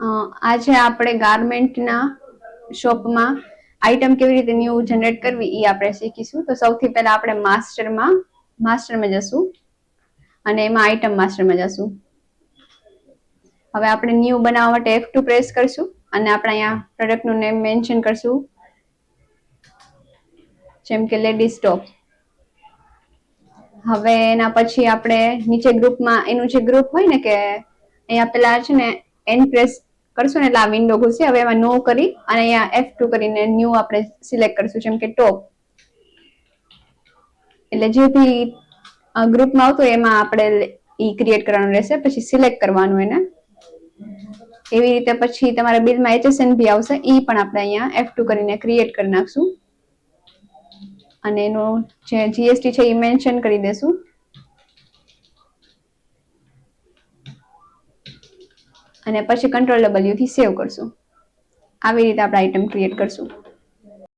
આજે આપણે ગાર્મેન્ટના શોપમાં આઈટમ કેવી રીતે ન્યૂ જનરેટ કરવી એ આપણે શીખીશું. તો સૌથી પહેલા આપણે માસ્ટરમાં જશું અને એમાં આઈટમ માસ્ટરમાં જશું. હવે આપણે ન્યૂ બનાવવા માટે F2 પ્રેસ કરશું અને આપણે અહીંયા પ્રોડક્ટનું નેમ મેન્શન કરશું, જેમ કે લેડીઝ ટોપ. હવે એના પછી આપણે નીચે ગ્રુપમાં એનું જે ગ્રુપ હોય ને કે અહીંયા પેલા છે ને એન પ્રેસ કરશું ને એટલે આ વિન્ડો ખુલશે. હવે એમાં નો કરી અને અહીંયા F2 કરીને ન્યૂ આપણે સિલેક્ટ કરશું, જેમ કે ટોપ. એટલે જે બી ગ્રુપમાં આવતું એમાં આપણે ઈ ક્રિએટ કરવાનું રહેશે, પછી સિલેક્ટ કરવાનું એને. એવી રીતે પછી તમારા બિલમાં HSN બી આવશે, ઈ પણ આપણે અહીંયા F2 કરીને ક્રિએટ કરી નાખશું અને એનું જે GST છે એ મેન્શન કરી દેશું. અને પછી Ctrl W થી સેવ કરશું. આવી રીતે આપણે આઈટમ ક્રિએટ કરશું.